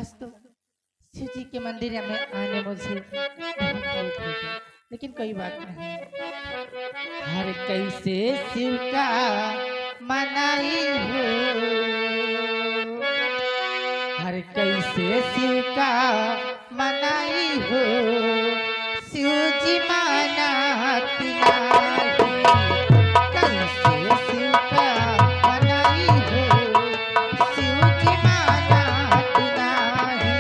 आज तो शिव जी के मंदिर में आने मुझे बहुत लेट हो गया, लेकिन कोई बात नहीं। हर कैसे शिव का मनाई हो, हर कैसे शिव का मनाई हो, शिव जी मानत नाही। कैसे शिव का मनाई हो, शिव जी मानत नाही।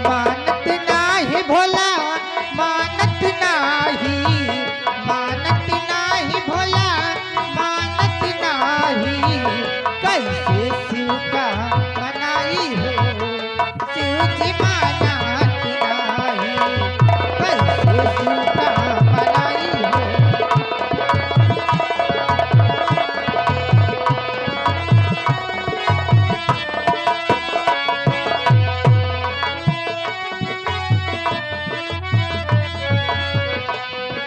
मानत नाही भोला, मानत नाही, मानत नाही भोला, मानत नाही। कैसे शिव का मनाई हो, शिव जी मानत नाही। कैसे शिव का मनाई हो।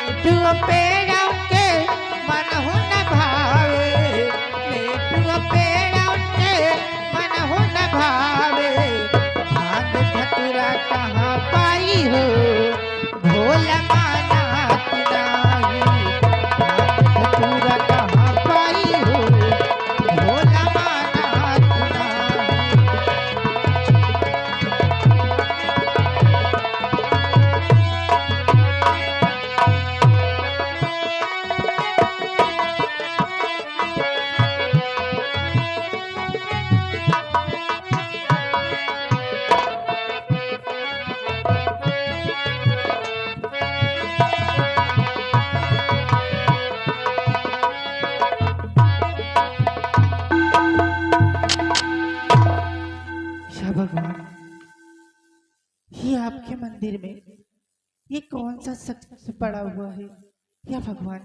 लेटुआ पेड़ों के मनहु न भावे, लेटुआ पेड़ों के मनहु न भावे। भांग धतूरा कहाँ पाई हो, भोला मानत नाही। भांग धतूरा कहाँ पाई हो, भोला मानत नाही। या भगवान, ये आपके मंदिर में ये कौन सा शख्स पड़ा हुआ है? या भगवान,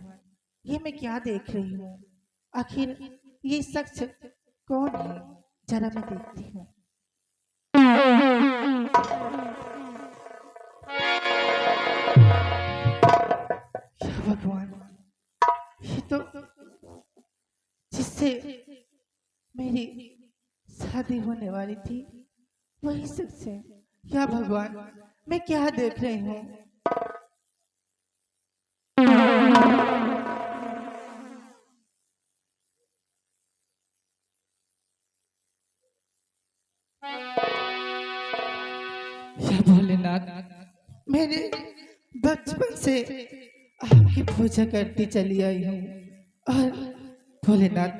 ये मैं क्या देख रही हूँ? आखिर ये शख्स कौन है? जरा मैं देखती हूँ। या भगवान, ये तो जिससे मेरी शादी होने वाली थी वही शख्स है। या भगवान, मैं क्या देख रही हूँ? या भोलेनाथ, मैंने बचपन से आपकी पूजा करती चली आई हूँ। और भोलेनाथ,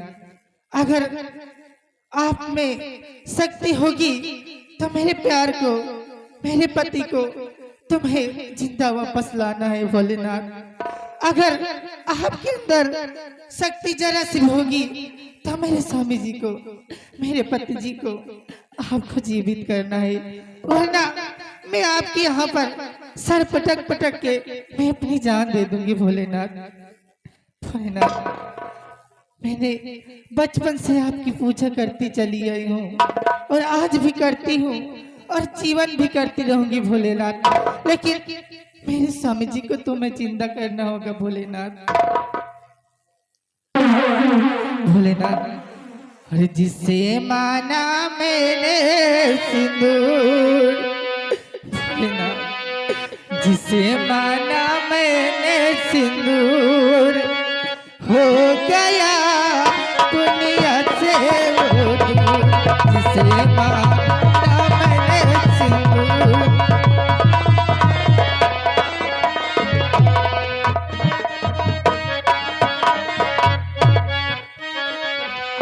अगर आप में शक्ति होगी तो मेरे प्यार को, मेरे पति को तुम्हें जिंदा वापस लाना है भोलेनाथ। अगर आपके अंदर शक्ति जरा सी होगी तो मेरे स्वामी जी को, मेरे पति जी को आपको जीवित करना है, वरना मैं आपके यहाँ पर सर पटक पटक के मैं अपनी जान दे दूंगी भोलेनाथ। भोलेनाथ, मैंने बचपन से आपकी पूजा करती चली आई हूँ और आज भी करती हूँ और जीवन भी करती रहूंगी भोलेनाथ। लेकिन मेरे स्वामी जी को तुम्हें जिंदा करना होगा भोलेनाथ। भोलेनाथ, अरे जिसे माना मैंने सिंदूर, भोलेनाथ, जिसे माना मैंने सिंदूर, हो गया दुनिया से वो दूर। जिसे माना मैंने सिंदूर।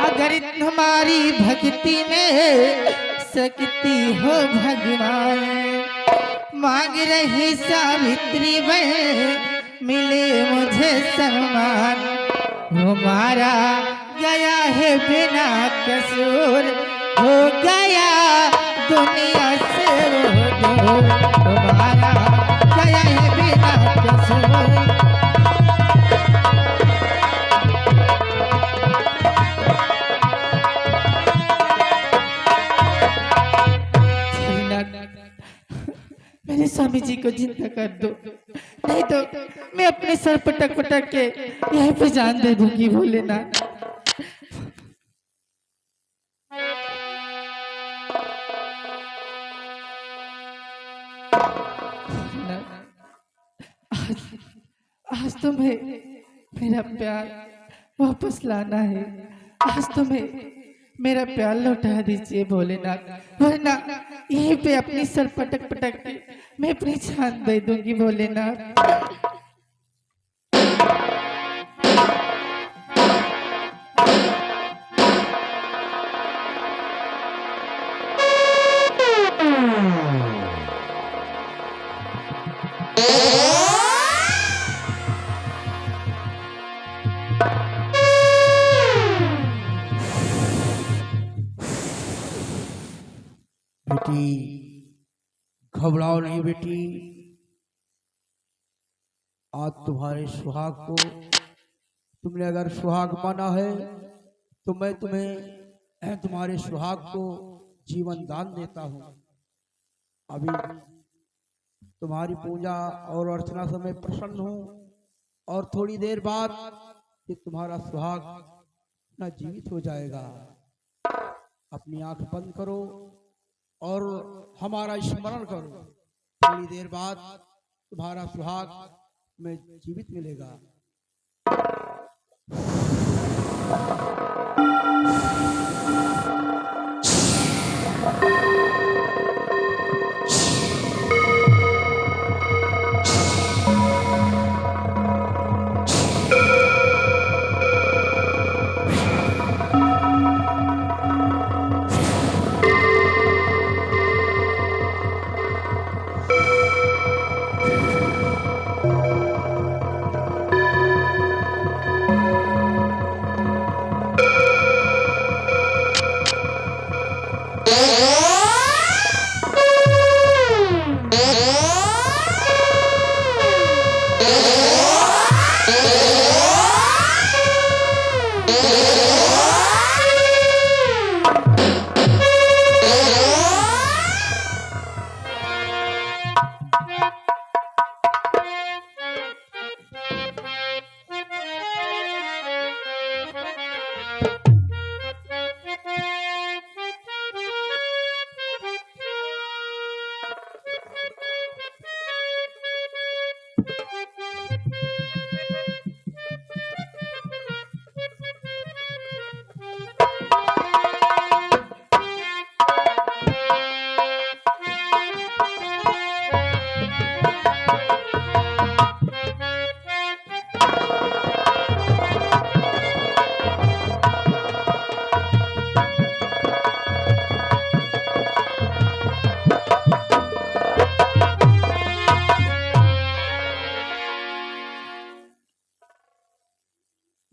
अगर हमारी भक्ति में शक्ति हो भगवान, मांग रही सावित्री बहन मिले मुझे सम्मान। वो मारा गया है बिना कसूर, हो गया दुनिया से वो दूर। वो मारा गया है बिना कसूर। स्वामी जी को जिंदा कर दो, नहीं तो मैं अपने सर पटक पटक के यहीं पे जान दे दूंगी भोलेनाथ। आज आज तुम्हें मेरा प्यार वापस लाना है। आज तुम्हें मेरा प्यार लौटा दीजिए भोलेनाथ, वरना यहीं पे अपनी सर पटक पटक के मैं अपनी जान दे दूंगी भोलेनाथ। बेटी घबराओ नहीं बेटी, आज तुम्हारे सुहाग को तुमने अगर सुहाग माना है तो मैं तुम्हारे सुहाग को जीवन दान देता हूँ। अभी तुम्हारी पूजा और अर्चना से मैं प्रसन्न हूँ और थोड़ी देर बाद ये तुम्हारा सुहाग ना जीवित हो जाएगा। अपनी आंख बंद करो और हमारा स्मरण करो, थोड़ी देर बाद तुम्हारा सुहाग में जीवित मिलेगा।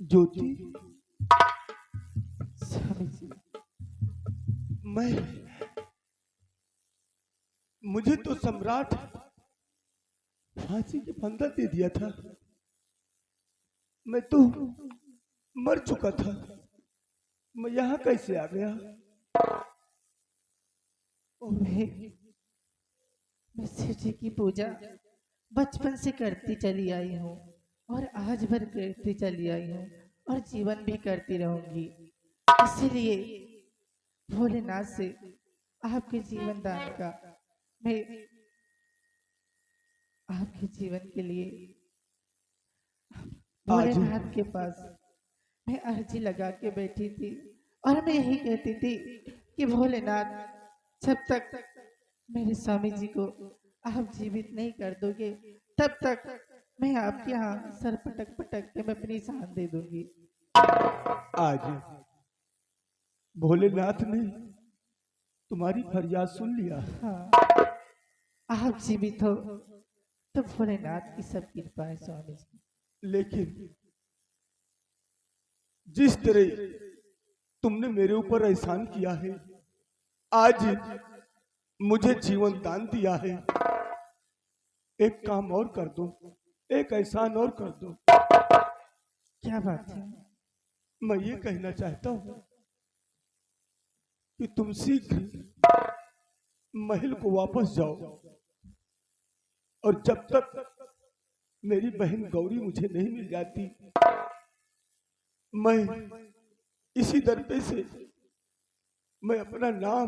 ज्योति, मुझे तो सम्राट फांसी के फंदा दे दिया था, मैं तो मर चुका था, मैं यहाँ कैसे आ गया? मैं शिव जी की पूजा बचपन से करती चली आई हूँ और आज भर करती चली आई हूँ और जीवन भी करती रहूंगी। इसीलिए भोलेनाथ से आपके जीवन दान का मैं आपके जीवन के लिए भोलेनाथ के पास मैं अर्जी लगा के बैठी थी और मैं यही कहती थी कि भोलेनाथ, जब तक मेरे स्वामी जी को आप जीवित नहीं कर दोगे तब तक मैं आपके यहाँ सर पटक पटक के मैं अपनी जान दे दूंगी। आज भोलेनाथ ने तुम्हारी फरियाद सुन लिया। हाँ, आप जीवित हो तो भोलेनाथ की सब कृपा है स्वामी जी। लेकिन जिस तरह तुमने मेरे ऊपर एहसान किया है, आज मुझे जीवन दान दिया है, एक काम और कर दो, एक एहसान और कर दो। क्या बात है? मैं ये कहना चाहता हूँ कि तुम शीघ्र महल को वापस जाओ और जब तक मेरी बहन गौरी मुझे नहीं मिल जाती, मैं इसी दर पे से मैं अपना नाम,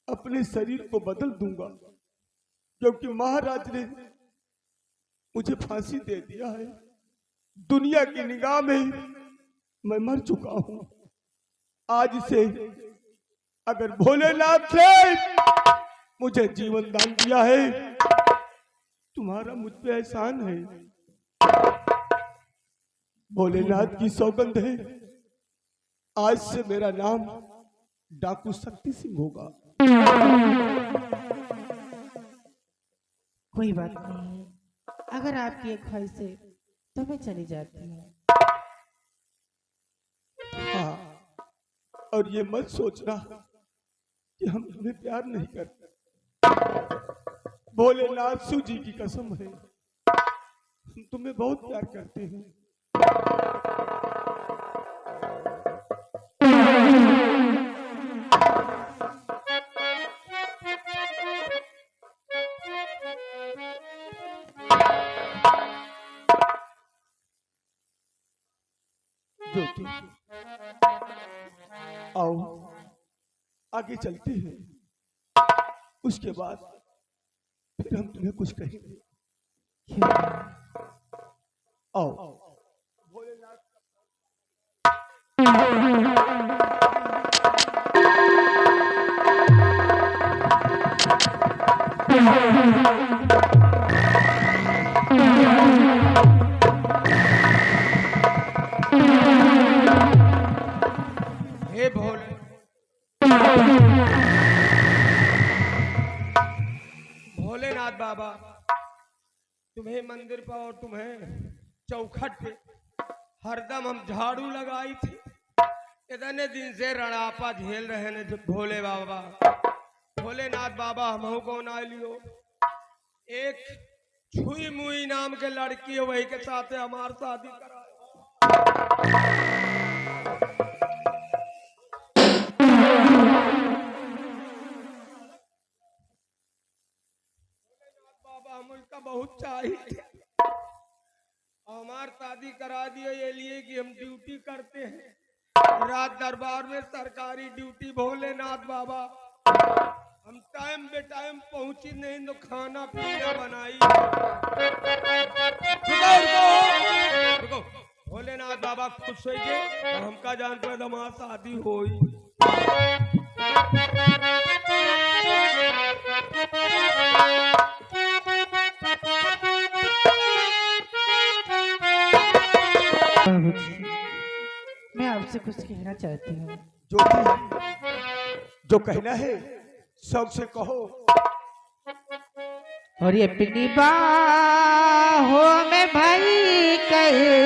अपने शरीर को बदल दूंगा, क्योंकि महाराज ने मुझे फांसी दे दिया है। दुनिया की निगाह में मैं मर चुका हूं। आज से अगर भोलेनाथ ने मुझे जीवन दान दिया है, तुम्हारा मुझ पे एहसान है। भोलेनाथ की सौगंध है, आज से मेरा नाम डाकू शक्ति सिंह होगा। कोई बात नहीं, अगर आपकी एक ख्वाहिश है तो मैं चली जाती हूँ। हाँ, और ये मत सोचना कि हम तुम्हें प्यार नहीं करते। भोलेनाथ शिव जी की कसम है, हम तुम्हें बहुत प्यार करते हैं। ज्योति, आओ आगे चलते हैं, उसके बाद फिर हम तुम्हें कुछ कहेंगे। क्यों? आओ। भोलेनाथ हे भोले, भोलेनाथ बाबा, तुम्हें मंदिर पर और तुम्हें चौखट पे हरदम हम झाड़ू लगाई थी। इतने दिन से रणापा झेल रहे ने भोले बाबा। भोलेनाथ बाबा हमहू को ना लियो, एक छुई मुई नाम के लड़की है, वही के साथ हमार शादी कराए। बाबा हम उसका बहुत चाहिए, हमार शादी करा दिए ये लिए कि हम ड्यूटी करते हैं रात दरबार में, सरकारी ड्यूटी। भोलेनाथ बाबा हम टाइम बे टाइम पहुंची नहीं तो खाना पीना बनाई। रुको, भोलेनाथ बाबा खुश होइए तो हमका जान पर हमार शादी होई। मैं आपसे कुछ कहना चाहती हूँ। जो कहना है शौक से कहो। और ये अपनी बाहों में भाई कहे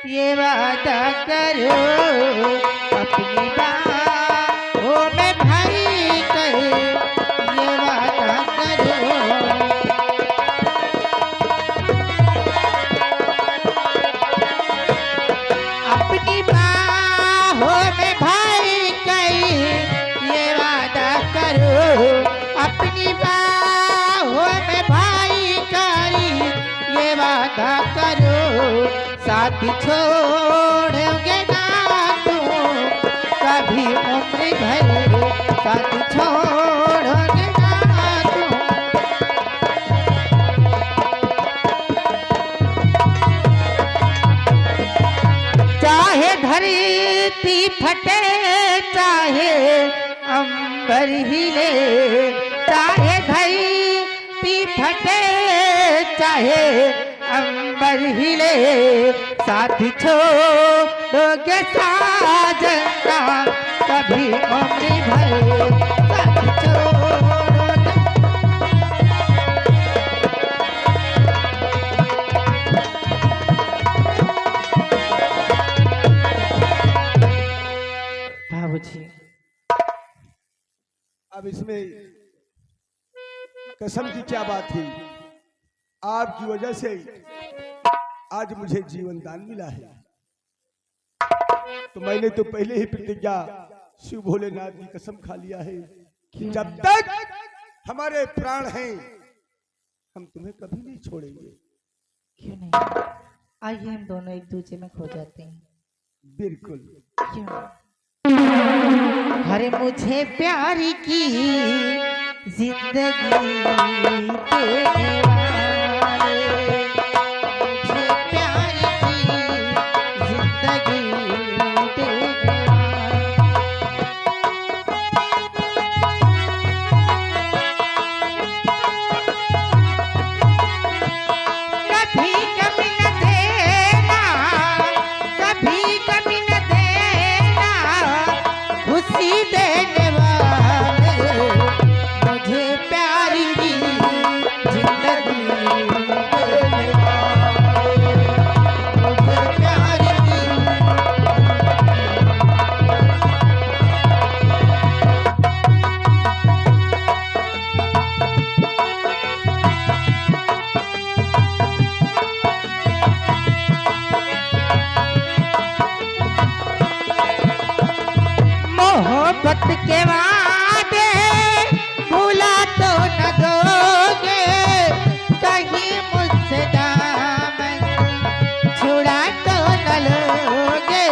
ये वादा करो, अपनी बाहों में भाई कहे ये वादा करो। अपनी बाहों में भाई कहे ये वादा करो, अपनी बाहों में भाई करी ये वादा करो। साथ छोड़ोगे ना तुम कभी उम्र भर, साथ छोड़ोगे ना तुम। चाहे धरती फटे, चाहे अंबर हिले, चाहे धरती फटे, चाहे अंबर हिले, साथ छोड़ोगे साजना कभी उम्र भर, साथ छोड़ोगे। बाबूजी, अब इसमें कसम की क्या बात थी? आपकी वजह से आज मुझे जीवन दान मिला है। तो मैंने तो पहले ही प्रतिज्ञा शिव भोलेनाथ की कसम खा लिया है कि जब तक हमारे प्राण हैं हम तुम्हें कभी नहीं छोड़ेंगे। क्यों नहीं? आइए हम दोनों एक दूसरे में खो जाते हैं। बिल्कुल। क्यों नहीं? अरे मुझे प्यार की जिंदगी देने वाले, मुझे प्यार की जिंदगी देने वाले, कभी कमी न देना, कभी कमी न देना, खुशी देने वाले, मुझे प्यार की जिंदगी देने वाले, मुझे प्यार की मोहब्बत के वादे भूला तो न दोगे, कहीं मुझसे दामन छुड़ा तो न लोगे।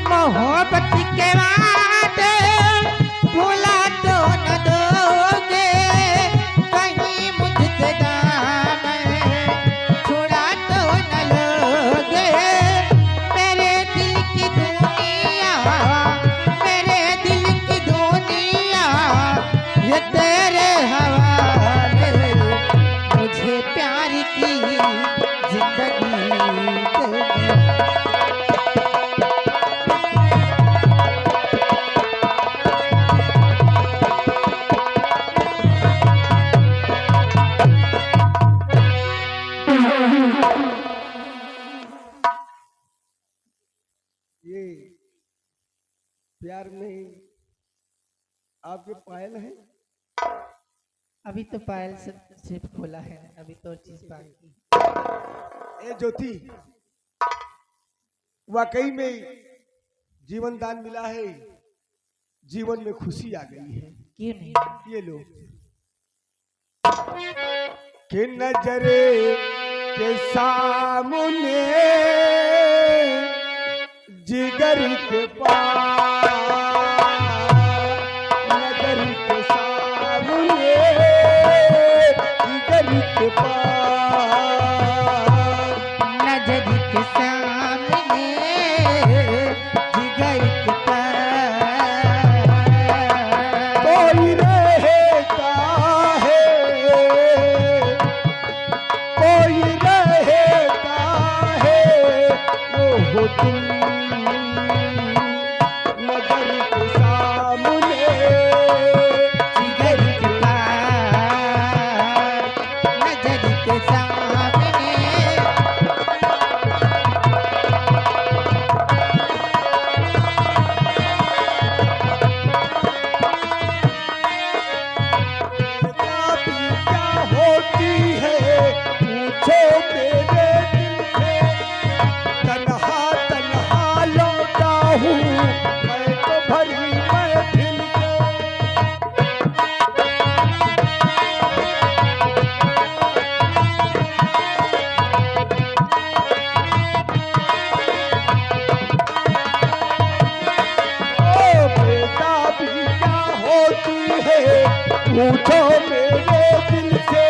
मोहब्बत के वादे भूला तो न दोगे, कहीं मुझसे दामन छुड़ा तो न लोगे। मेरे दिल की दुनिया, मेरे दिल की दुनिया ये तेरे हवाले, मुझे प्यार की जिंदगी दे। ये प्यार में आपके पायल हैं? अभी तो पायल सिर्फ खोला है, अभी तो और चीज बाकी। ए ज्योति, वाकई में जीवन दान मिला है, जीवन में खुशी आ गई है। क्यों नहीं? ये लो कि नजरे के सामने जिगर के पास, नजर के सामने जिगर के पास, नजर के सामने जिगर के पास, कोई रहता है, कोई रहता है, वो हो तुम नजर के सामने जिगर के पास, नजर के सामने। बेताबी क्या होती है पूछो मेरे दिल से, तन्हा तन्हा लौटा हूँ मैं तो भरी महफिल से। ओ बेताबी क्या होती है पूछो मेरे दिल से,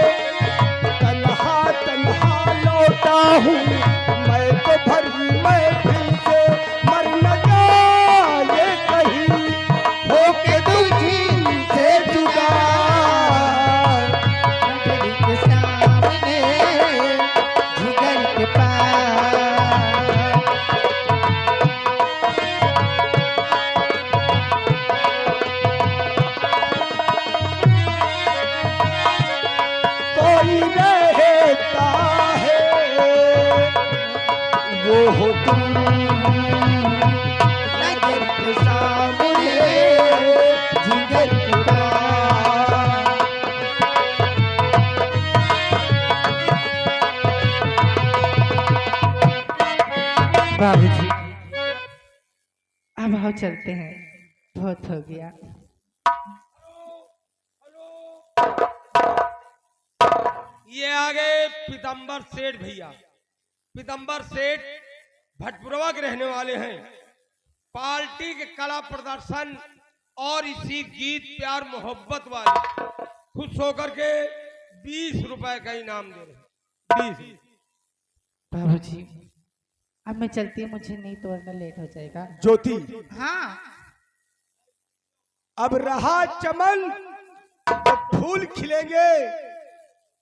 तन्हा तन्हा लौटा हूँ मैं तो भरी महफिल से। मर न जाए कहीं होके तुझी से जुदा, नजर के सामने जिगर के पास, कोई रहता है, वो हो तुम नजर के सामने जिगर के पास। आओ चलते हैं, बहुत हो गया। ये आ गए पीतम्बर सेठ भैया। पीतम्बर सेठ भटपुरवा के रहने वाले हैं। पार्टी के कला प्रदर्शन और इसी गीत प्यार मोहब्बत वाले खुश होकर के 20 रुपए का इनाम दे रहे हैं। 20। बाबूजी अब मैं चलती हूँ, मुझे नहीं तो वरना लेट हो जाएगा। ज्योति, हाँ अब रहा चमन तो फूल खिलेंगे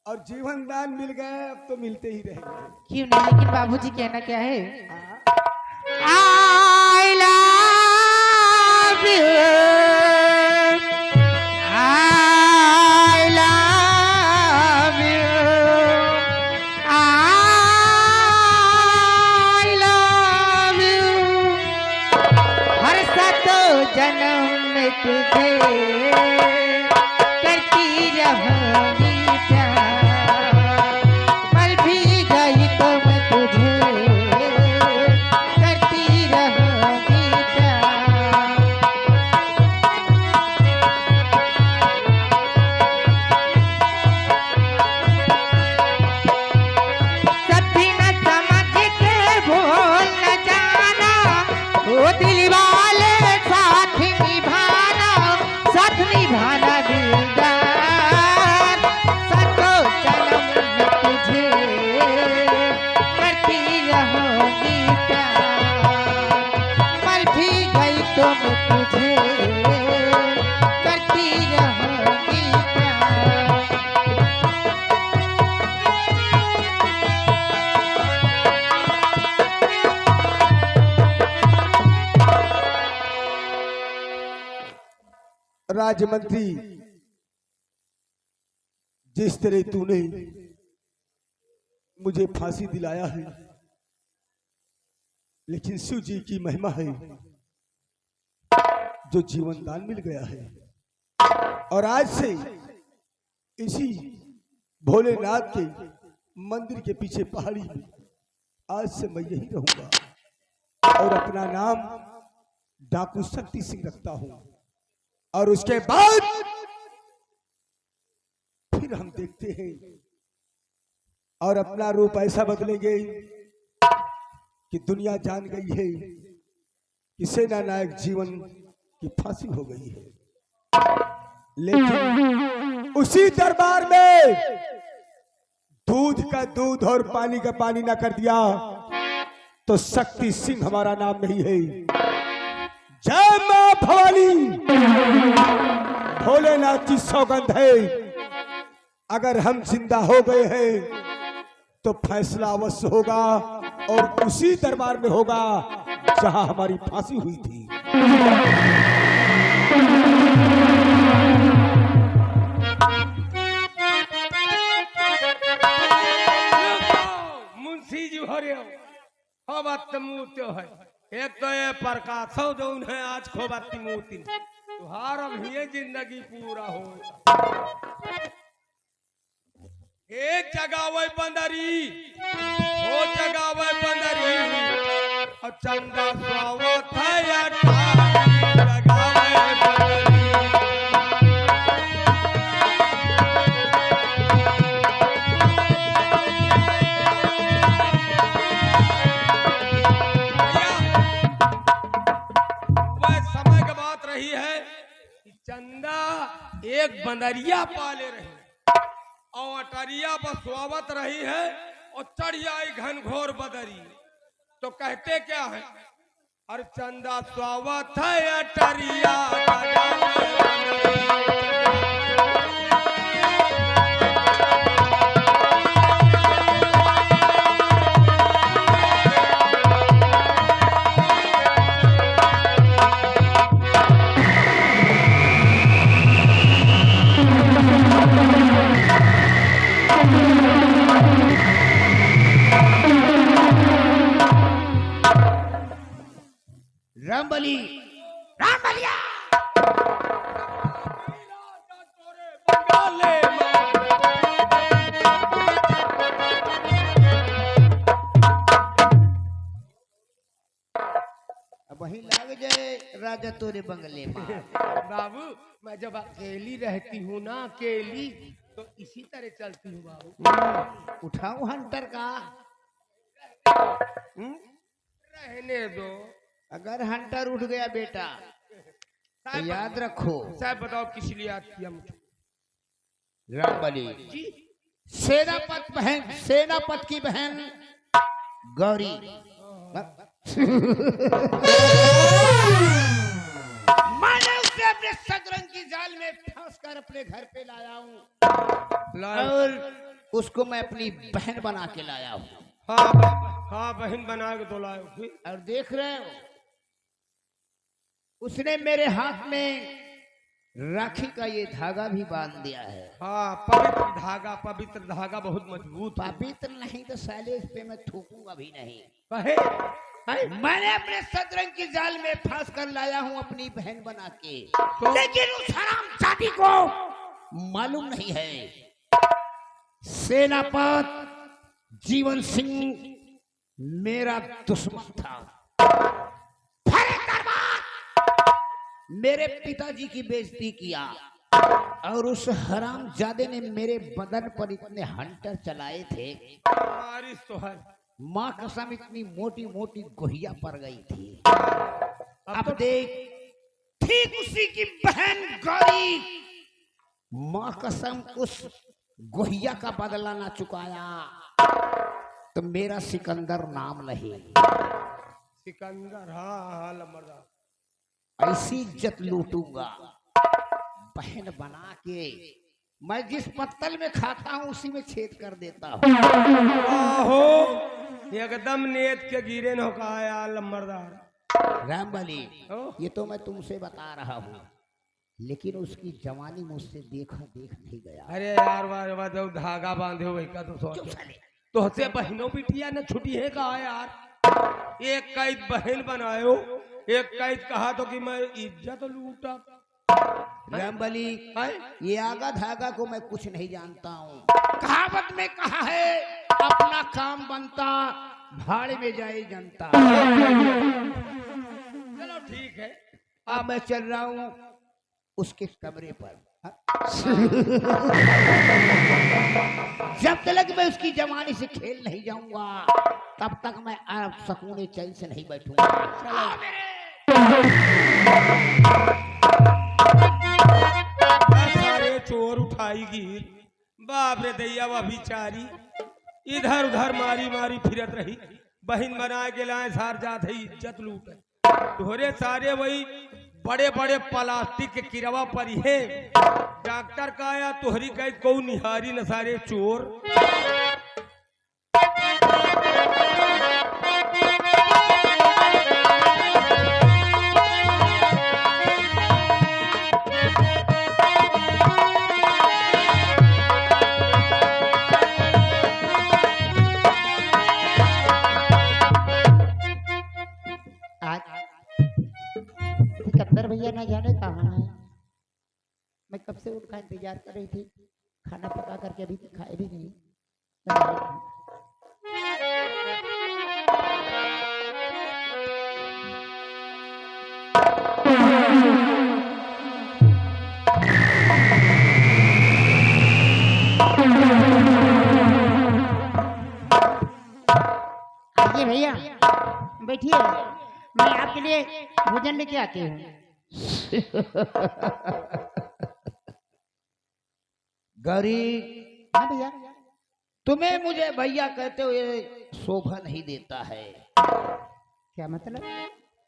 और जीवन दान मिल गए, अब तो मिलते ही रहेंगे। क्यों नहीं, लेकिन बाबूजी कहना क्या है? I love you, I love you, I love you, हर सातों जन्म में तुझे करती रहूंगी प्यार, मर भी गई तो मैं तुझे करती रहूंगी प्यार। सभी न समझ के भूल न जाना, वो दिल वाले साथ निभाना, साथ निभाना दिलदार, सातों जन्म में तुझे करती रहूंगी प्यार, मर भी गई तो मैं तुझे करती रहूंगी प्यार। राजमंत्री, जिस तरह तूने मुझे फांसी दिलाया है, लेकिन शिव जी की महिमा है जो जीवन दान मिल गया है। और आज से इसी भोलेनाथ के मंदिर के पीछे पहाड़ी में आज से मैं यही रहूंगा और अपना नाम डाकू शक्ति सिंह रखता हूं। और उसके बाद फिर हम देखते हैं और अपना रूप ऐसा बदलेंगे कि दुनिया जान गई है कि सेना नायक जीवन की फांसी हो गई है। लेकिन उसी दरबार में दूध का दूध और पानी का पानी ना कर दिया तो शक्ति सिंह हमारा नाम नहीं है। जय मां भवानी, भोलेनाथ की सौगंध है, अगर हम जिंदा हो गए हैं तो फैसला अवश्य होगा और उसी दरबार में होगा जहां हमारी फांसी हुई थी। मुंशी जी हो रहे हो बात मूर्ति है। एक तो ये प्रकाशो जो उन्हें आज खोबाती मूर्ति तुहार अब ये जिंदगी पूरा हो। एक जगह वही बंदरी, वो जगह वही बंदरी, और चंदा स्वावत है या जगह वही बंदरी। रही है कि चंदा एक बंदरिया पाले रही और अटरिया बसवावत रही है और चढ़ आई घनघोर बदरी। तो कहते क्या है, अरे चंदा स्वावत है अटरिया रामबली, रामबलिया। जा तोरे बंगले में। बाबू मैं जब अकेली रहती हूँ ना, अकेली, तो इसी तरह चलती हूँ बाबू। उठाऊं हंटर का? रहने दो। अगर हंटर उठ गया बेटा तो याद रखो। साहब बताओ किस लिए याद किया मुझे? रामबली जी सेनापत की बहन गौरी मैंने उसे अपने सतरंग की जाल में फंस कर अपने घर पे लाया हूँ और उसको मैं अपनी बहन बना के लाया हूँ। हाँ हाँ, बहन बना के तो लाए फिर। और देख रहे हो उसने मेरे हाथ में राखी का ये धागा भी बांध दिया है। हाँ, पवित्र धागा बहुत मजबूत है। पवित्र नहीं तो साले इस पे मैं थूकूंगा भी नहीं। कहे मैंने अपने सतरंग की जाल में फंस कर लाया हूँ अपनी बहन बना के, लेकिन उस हरामजादी को मालूम नहीं है सेनापत जीवन सिंह मेरा दुश्मन था। मेरे पिताजी की बेइज्जती किया और उस हरामजादे ने मेरे बदन पर इतने हंटर चलाए थे, बारिश तो है। माँ कसम इतनी मोटी मोटी गोहिया पड़ गई थी। अब देख ठीक उसी की बहन गौरी माँ कसम उस गोहिया का बदला ना चुकाया तो मेरा सिकंदर नाम नहीं। सिकंदर, हाँ लंबरदार। ऐसी इज्जत लूटूंगा बहन बना के। मैं जिस पत्तल में खाता हूँ उसी में छेद कर देता हूँ। आहो, एकदम नेत के गिरे न का यार लंबरदार। रामबली ये तो मैं तुमसे बता रहा हूँ, लेकिन उसकी जवानी मुझसे देख नहीं गया। अरे यार वाह जब धागा बांधे हो का तो सोच तो हसे बहनों बिटिया न छुट्टी है कहा यार। एक कैद बहन बनायो, एक कैद कहा तो कि मैं इज्जत लूटा। रामबली ये आगा धागा को मैं कुछ नहीं जानता हूँ। कहावत में कहा है अपना काम बनता भाड़े में जाए जनता। चलो ठीक है, अब मैं चल रहा हूँ उसके कमरे पर। जब तक मैं उसकी जवानी से खेल नहीं जाऊंगा तब तक मैं आप सकूने चैन से नहीं बैठूंगा। सारे चोर उठाई गिर, बाप रे दैया वह बिचारी इधर उधर मारी मारी फिरत रही। बहन बना के लाए सार जात है इज्जत लूट। ढोरे सारे वही बड़े बड़े प्लास्टिक के किरवा पर है। डॉक्टर का आया तोहरी कह को निहारी न सारे चोर। सिकंदर भैया ना जाने कहाँ है। मैं कब से उनका इंतजार कर रही थी, खाना पका करके अभी तक खाए भी नहीं। आइए भैया बैठिए, मैं आपके लिए भोजन लेके आती हूँ। गौरी हाँ भैया। तुम्हें मुझे भैया कहते हुए शोभा नहीं देता है। क्या मतलब?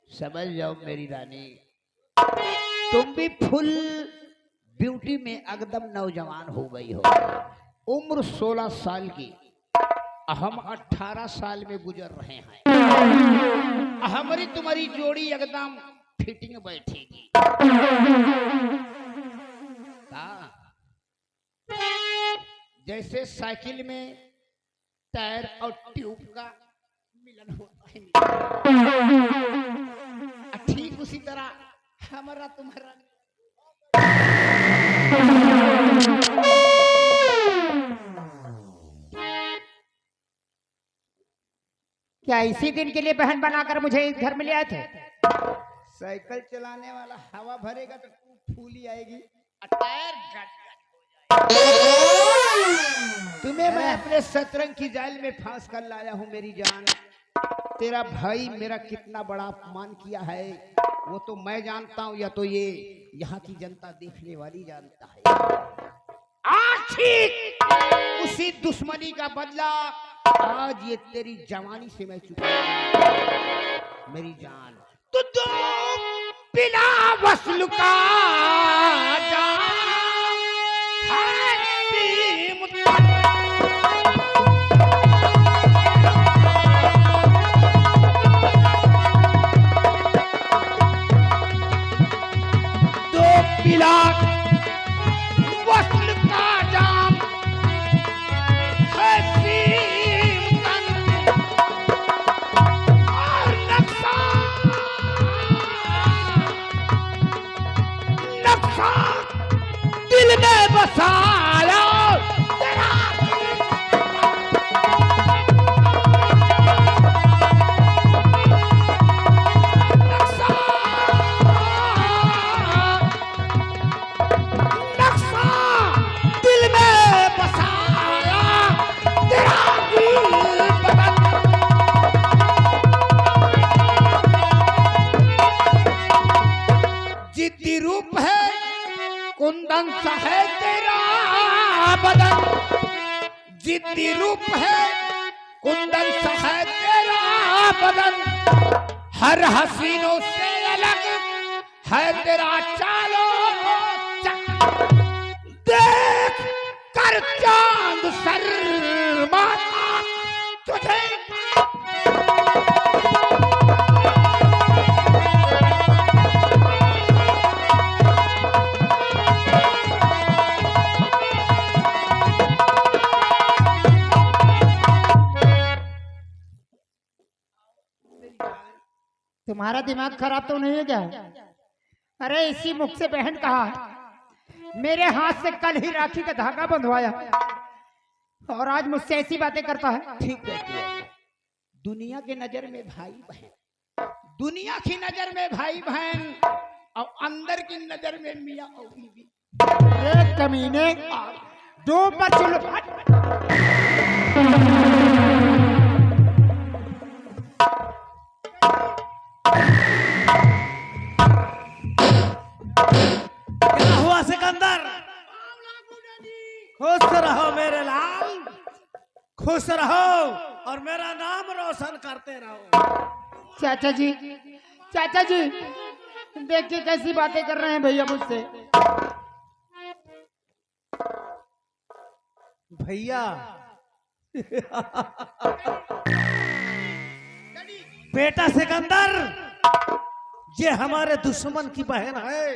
समझ जाओ मेरी रानी, तुम भी फुल ब्यूटी में एकदम नौजवान हो गई हो। उम्र 16 साल की, हम 18 साल में गुजर रहे हैं। हमारी तुम्हारी जोड़ी एकदम फिटिंग बैठेगी। जैसे साइकिल में टायर और ट्यूब का मिलन होता है, ठीक उसी तरह हमारा तुम्हारा। क्या इसी दिन के लिए बहन बनाकर मुझे इस घर में ले आए थे? साइकिल चलाने वाला हवा भरेगा तो तू फूली आएगी और टायर गट हो जाएगा। तुम्हें मैं अपने शतरंज की जाल में फांस कर लाया हूं मेरी जान। तेरा भाई मेरा कितना बड़ा अपमान किया है वो तो मैं जानता हूं, या तो ये यहाँ की जनता देखने वाली जानता है। आज ठीक उसी दुश्मनी का बदला आज ये तेरी जवानी से मैं चुकाऊंगा मेरी जान। तो दो बिना वसल का जाम है दो बिना वसल का जाम है सीमतन और नक्शा दिल में बसाया तेरा नक्शा दिल में बसाया तेरा बदन। जिद्दी रूप है कुंदन सा है तेरा बदन, जिद्दी रूप है कुंदन सा है तेरा बदन। हर हसीनों से अलग है तेरा चालो देख कर चांद शर्माता तुझे। तुम्हारा दिमाग खराब तो नहीं है क्या? अरे इसी मुख से बहन कहा है, मेरे हाथ से कल ही राखी का धागा बंधवाया और आज मुझसे ऐसी बातें करता है। ठीक है, दुनिया की नजर में भाई बहन, दुनिया की नजर में भाई बहन और अंदर की नजर में मियां और बीवी। एक कमीने दो बच्चे क्या हुआ सिकंदर? खुश रहो मेरे लाल, खुश रहो और मेरा नाम रोशन करते रहो। चाचा जी, चाचा जी देखिए कैसी बातें कर रहे हैं भैया मुझसे। भैया बेटा सिकंदर, ये हमारे दुश्मन की बहन है,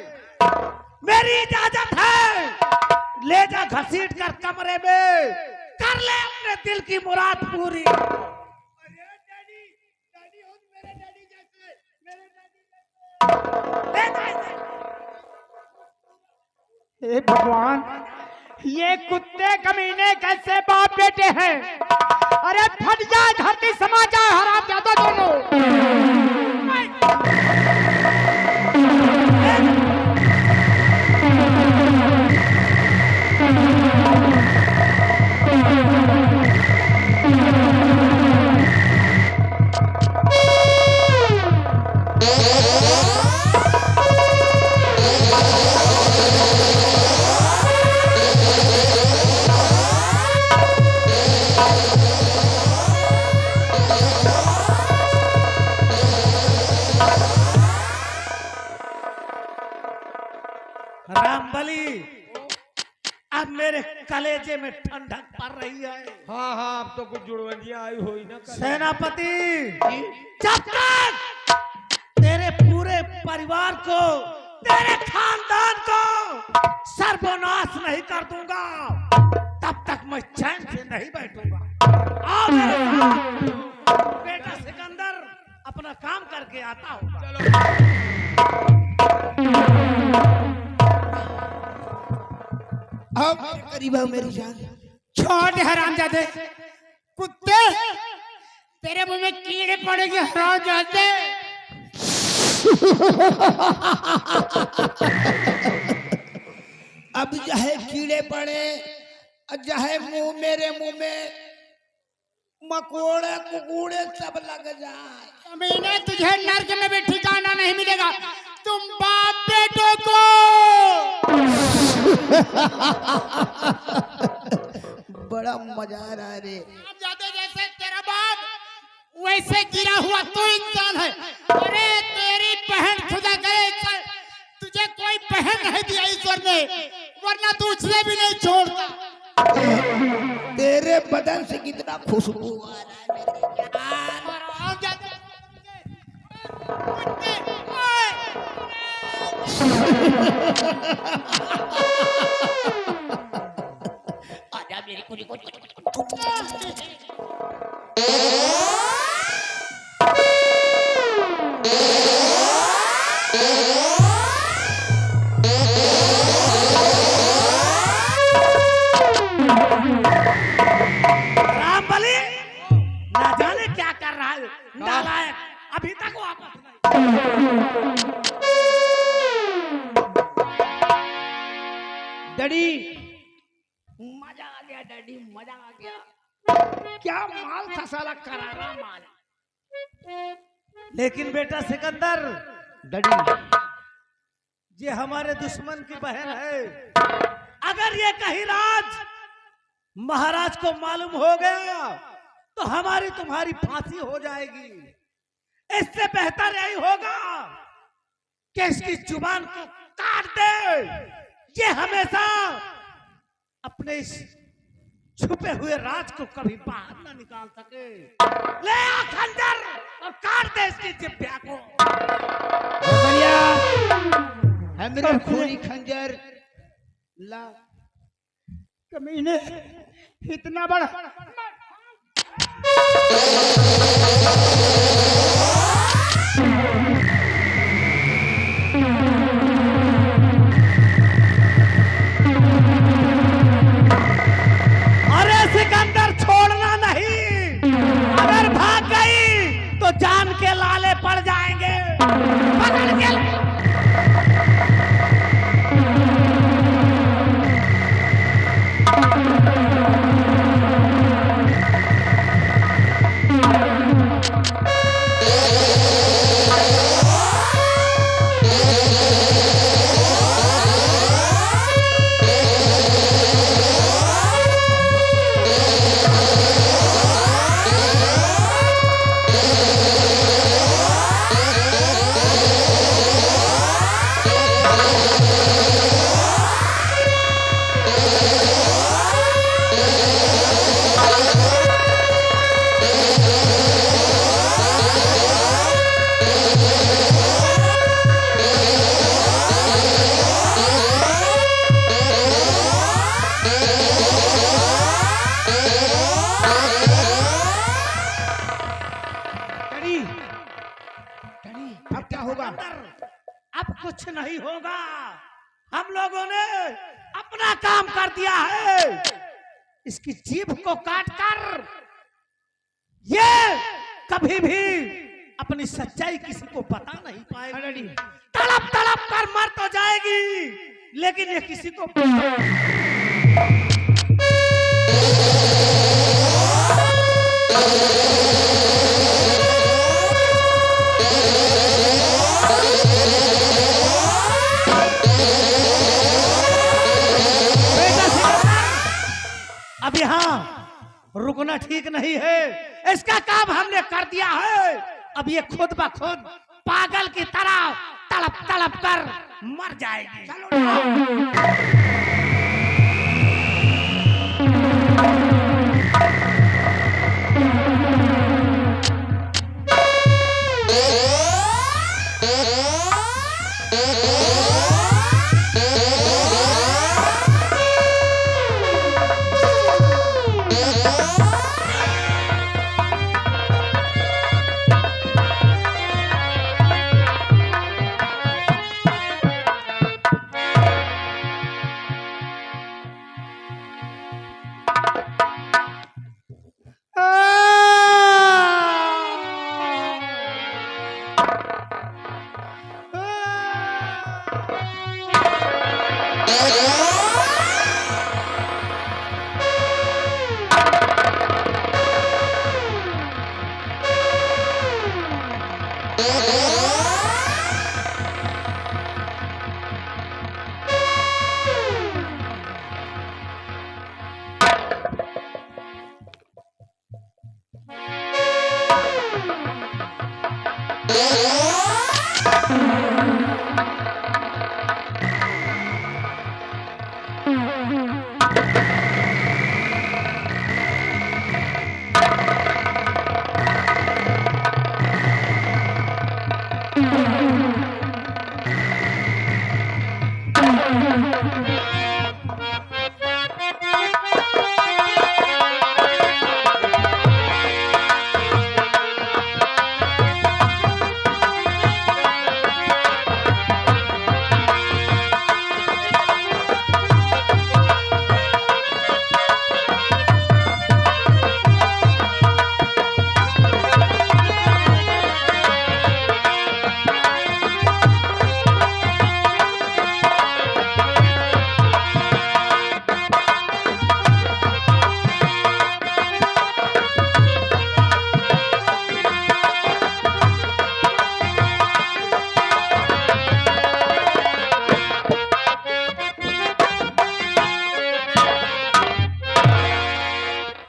मेरी इजाजत है ले जा घसीट कर कमरे में, कर ले अपने दिल की मुराद पूरी। हे भगवान, ये कुत्ते कमीने कैसे बाप बेटे हैं? अरे फट जाए धरती समा जाए हराम ज्यादा दोनों। रामबली, अब मेरे कलेजे में ठंडक पड़ रही है। हाँ हाँ, अब तो कुछ जुड़वंदियां आई हुई ना। सेनापति, जब तक तेरे पूरे परिवार को, तेरे खानदान को सर्वनाश नहीं कर दूंगा, तब तक मैं चैन से नहीं बैठूंगा। आओ मेरे साथ। बेटा सिकंदर अपना काम करके आता होगा। अब करीब आओ मेरी जान। छोटे हरामजादे कुत्ते, तेरे मुंह में कीड़े पड़ेंगे हरामजादे। अब चाहे कीड़े पड़े, चाहे मुंह मेरे मुंह में मकोड़े कुकूड़े सब लग जाए, कमीने तुझे नर्क में भी ठिकाना नहीं मिलेगा। तुम बाप बेटों को बड़ा मजा आ रहा है रे। आप जाते जैसे तेरा बाप वैसे गिरा हुआ तू इंसान है। अरे तेरी बहन खुदा करे तुझे कोई बहन नहीं दिया ईश्वर ने, वरना तू उसने भी नहीं छोड़ता। तेरे बदन से कितना खुशबू आ रहा है मेरी जान। और आप जाते आजा मेरी कुड़ी को। राम बलि ना जाने क्या कर रहा है नालायक, अभी तक वापस नहीं। डैडी मजा आ गया, डैडी मजा आ गया। क्या माल था साला, करारा माल। लेकिन बेटा सिकंदर, डैडी ये हमारे दुश्मन की बहन है। अगर ये कहीं राज महाराज को मालूम हो गया तो हमारी तुम्हारी फांसी हो जाएगी। इससे बेहतर यही होगा कि इसकी जुबान को काट दे। ये हमेशा अपने इस छुपे हुए राज को कभी बाहर ना निकाल सके। ले आ खंजर और काट दे इसकी जिह्वा को। है मेरा खूनी खंजर ला। कमीने इतना बड़ा अरे सिकंदर छोड़ना नहीं, अगर भाग गई तो जान के लाले पड़ जाएंगे। पकड़ के अब क्या होगा? अब कुछ नहीं होगा। हम लोगों ने अपना काम कर दिया है। इसकी जीभ को काट कर ये कभी भी अपनी सच्चाई किसी को बता नहीं पाएगी। तड़प तड़प कर मर तो जाएगी, लेकिन ये किसी को अब यहाँ रुकना ठीक नहीं है। इसका काम हमने कर दिया है। अब ये खुद ब खुद पागल की तरह तड़प तड़प कर मर जाएगी।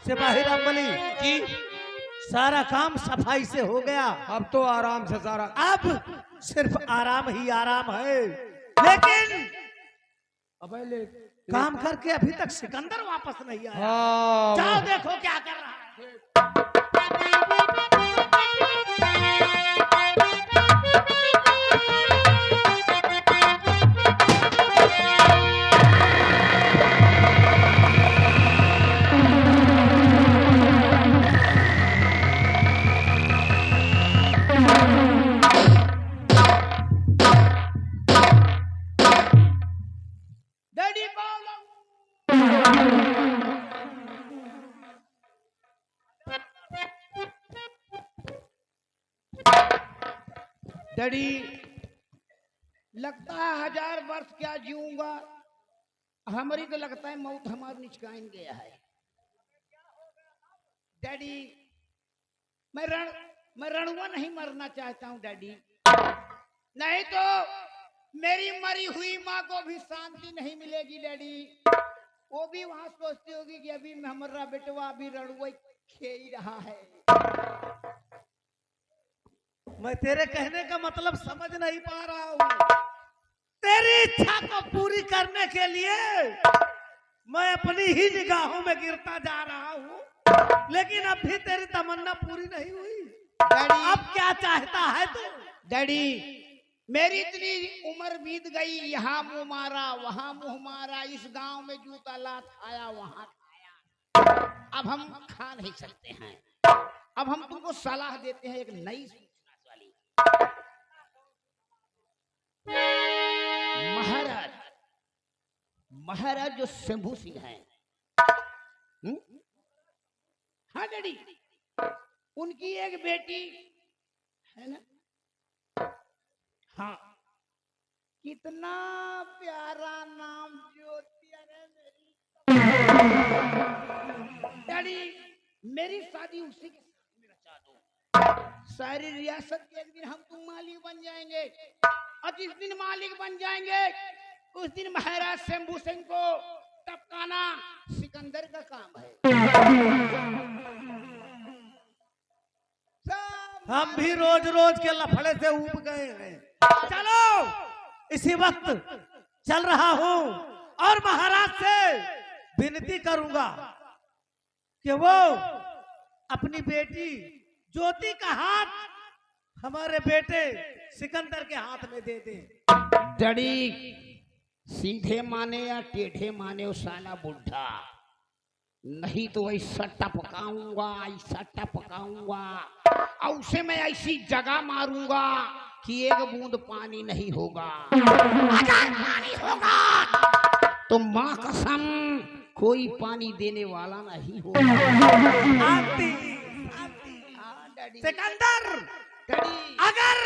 सिपाही रामबली जी सारा काम सफाई से हो गया। अब तो आराम से सारा। अब सिर्फ आराम ही आराम है, लेकिन अबे ले काम करके अभी तक सिकंदर वापस नहीं आया। हाँ जाओ देखो क्या कर रहा है। डैडी बोलो। डैडी लगता है 1000 वर्ष क्या जीऊंगा, हमारी तो लगता है मौत हमारी निचकाइन गया है। डैडी मैं रणुआ नहीं मरना चाहता हूँ डैडी, नहीं तो मेरी मरी हुई माँ को भी शांति नहीं मिलेगी डैडी। वो भी वहां सोचती होगी कि अभी हमारा बेटवा अभी रणुआ खेल रहा है। मैं तेरे कहने का मतलब समझ नहीं पा रहा हूँ। तेरी इच्छा को पूरी करने के लिए मैं अपनी ही निगाहों में गिरता जा रहा हूँ, लेकिन अब भी तेरी तमन्ना पूरी नहीं हुई। डैडी अब क्या चाहता है तू? डैडी मेरी इतनी उम्र बीत गई, यहाँ मुंह मारा वहां मुंह मारा, इस गांव में जूता लात आया वहां खाया, अब हम खा नहीं सकते हैं। अब हम तुमको सलाह देते हैं एक नई सूचना वाली। महाराज जो शंभू सिंह हैं, हाँ डैडी, उनकी एक बेटी है ना। हाँ कितना प्यारा नाम ज्योति। अरे डैडी मेरी शादी उसी के साथ में रचा दो। सारी रियासत के एक दिन हम तुम मालिक बन जाएंगे, और जिस दिन मालिक बन जाएंगे उस दिन महाराज शंभू सिंह को टपकाना सिकंदर का काम है। हम भी रोज रोज के लफड़े से ऊब गए हैं। चलो इसी वक्त चल रहा हूं और महाराज से विनती करूंगा कि वो अपनी बेटी ज्योति का हाथ हमारे बेटे सिकंदर के हाथ में दे दे। डैडी सीधे माने या टेढ़े माने वो साला बुढ़ा, नहीं तो ऐसा टपकाऊंगा ऐसा टपकाऊंगा, और उसे मैं ऐसी जगह मारूंगा कि एक बूंद पानी नहीं होगा। अगर पानी होगा तो माँ कसम कोई पानी देने वाला नहीं होगा। आंटी, सिकंदर, अगर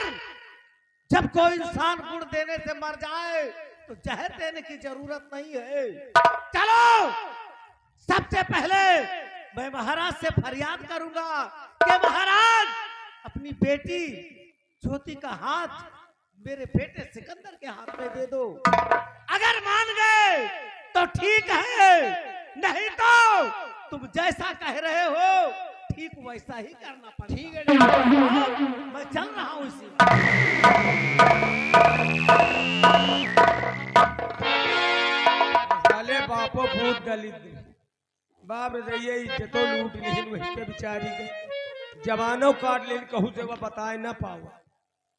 जब कोई इंसान गुण देने से मर जाए तो जहर देने की जरूरत नहीं है। चलो सबसे पहले मैं महाराज से फरियाद करूंगा कि महाराज अपनी बेटी ज्योति का हाथ मेरे बेटे सिकंदर के हाथ में दे दो। अगर मान गए तो ठीक है, नहीं तो तुम जैसा कह रहे हो ठीक वैसा ही करना पड़ेगा। ठीक है, मैं चल रहा हूं इसी। साले बापो भूत दलित बाप रे इज्जतो लूट ली वही के बिचारी के जवानों काट ले कहू से वो बताए ना पावा।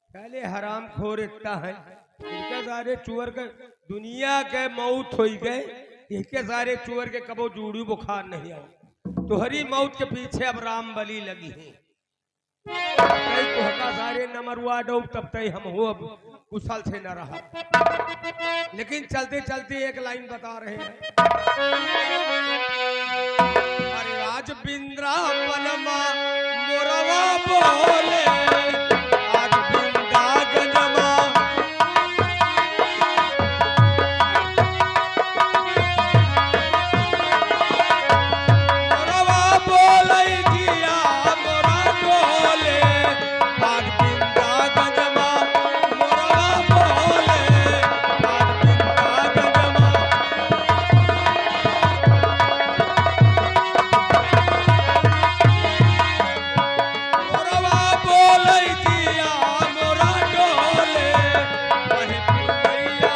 पहले हराम खोर इतना है इनके सारे चुअर के दुनिया के मौत हो गए, इनके सारे चुअर के कबो जूड़ी बुखार नहीं आओ। तुहरी मौत के पीछे अब राम बली लगी है। तुहका सारे नमरुआ डूब तब तक हम हो अब कुशल से न रहा। लेकिन चलते चलते एक लाइन बता रहे हैं। अरे आज बिंद्रावन मोरवा बोले आज बिंदा गजमा मोरवा बोले जिया मोरा बोले आज बिंदा गजमा मोरवा बोले आज बिंदा गजमा मोरवा बोलै जिया मोरा डोले वही पिंगैया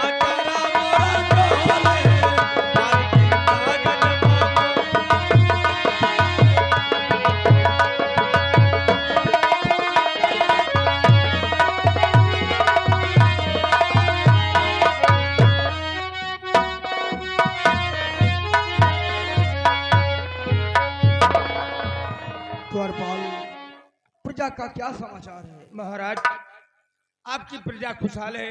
अचारा मोरा डोले आज बिंदा गजमा द्वारपाल, प्रजा का क्या समाचार है? महाराज आपकी प्रजा खुशहाल है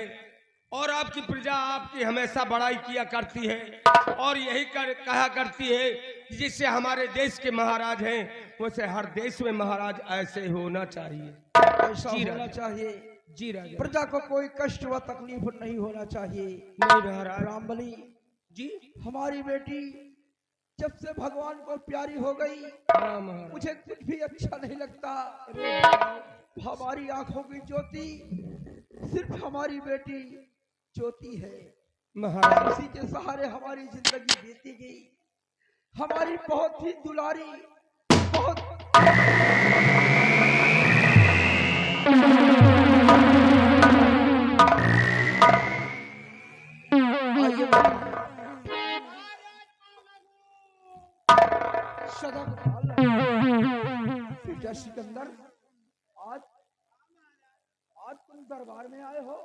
और आपकी प्रजा आपकी हमेशा बड़ाई किया करती है और यही कहा करती है कि जिससे हमारे देश के महाराज हैं वैसे हर देश में महाराज ऐसे होना चाहिए। ऐसा जी होना राजा। चाहिए। जी राजा। प्रजा को कोई कष्ट व तकलीफ नहीं होना चाहिए। नहीं महाराज। रामबली जी हमारी बेटी जब से भगवान को प्यारी हो गई हाँ महाराज। मुझे कुछ भी अच्छा नहीं लगता। हमारी आंखों की ज्योति सिर्फ हमारी बेटी ज्योति है। महाराज उसी के सहारे हमारी जिंदगी बीती गई। हमारी बहुत ही दुलारी बहुत आइए सदा बेटा सिकंदर, आज तुम दरबार में आए हो।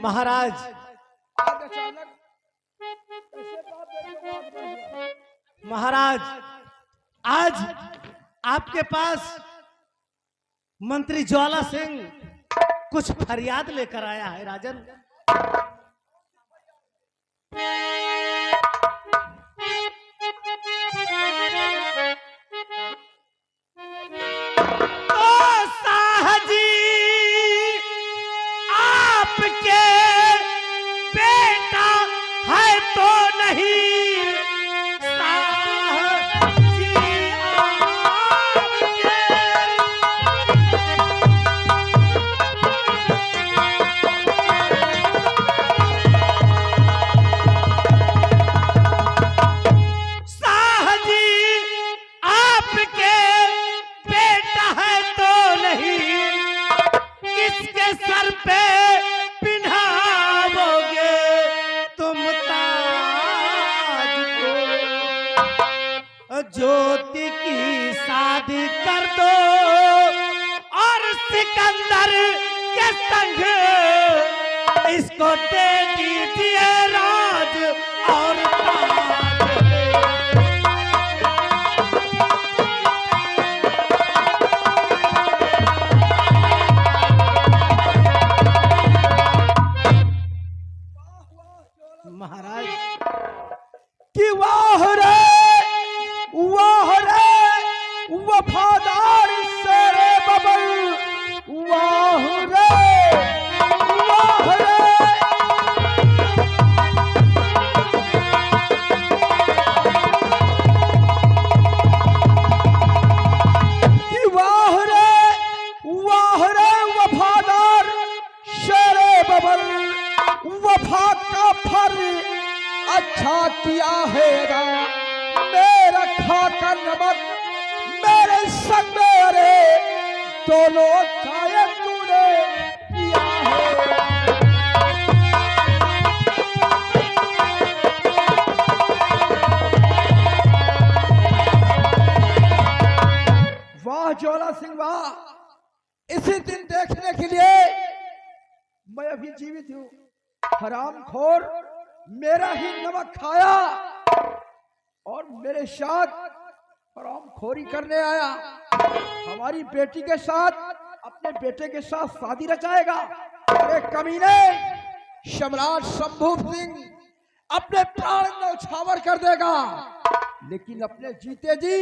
महाराज आज अचानक कैसे बात है? महाराज आज आपके पास मंत्री ज्वाला सिंह कुछ फरियाद लेकर आया है राजन। ज्योति की शादी कर दो और सिकंदर के संग इसको दे दीजिए राज और ताज। महाराज कि वाह रे वफादार शेरे बबल, वाह रे पर वफा का फर अच्छा किया है अदा। मेरा खाकर नमक मेरे संग मेरे दोनों चाहे तूने किया है। वाह ज्वाला सिंह वाह, इसी दिन देखने के लिए मैं अभी जीवित हूँ। हरामखोर मेरा ही नमक खाया और मेरे साथ हरामखोरी करने आया। हमारी बेटी के साथ अपने बेटे के साथ शादी रचाएगा। अरे कमीने, सम्राट शंभू सिंह अपने प्राण न्यौछावर कर देगा, लेकिन अपने जीते जी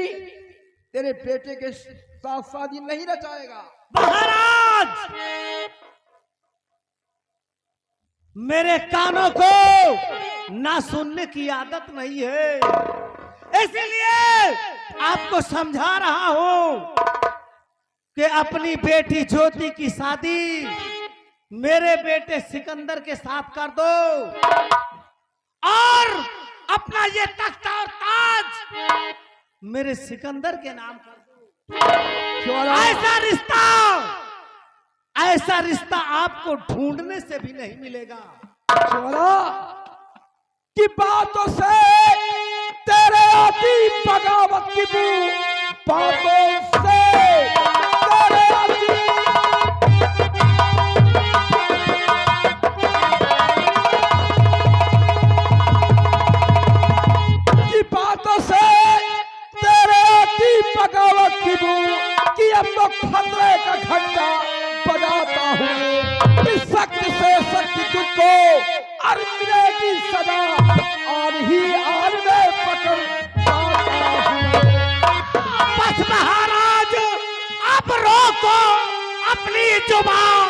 तेरे बेटे के साथ शादी नहीं रचाएगा। महाराज, मेरे कानों को ना सुनने की आदत नहीं है, इसलिए आपको समझा रहा हूं कि अपनी बेटी ज्योति की शादी मेरे बेटे सिकंदर के साथ कर दो और अपना ये तख्त और ताज मेरे सिकंदर के नाम कर दो। ऐसा रिश्ता आपको ढूंढने से भी नहीं मिलेगा। ज्वाला की बातों से तेरे आती बगावत की बू, बातों से तेरे आती की बातों से तेरे आती बगावत की बू, कि अब तो खतरे का घंटा बजाता हूँ। इस सख्त से सख्त तुझको और मिलेगी सदा, और ही आन में पकड़ पाता हूँ। बस महाराज, अब रोको अपनी जुबान।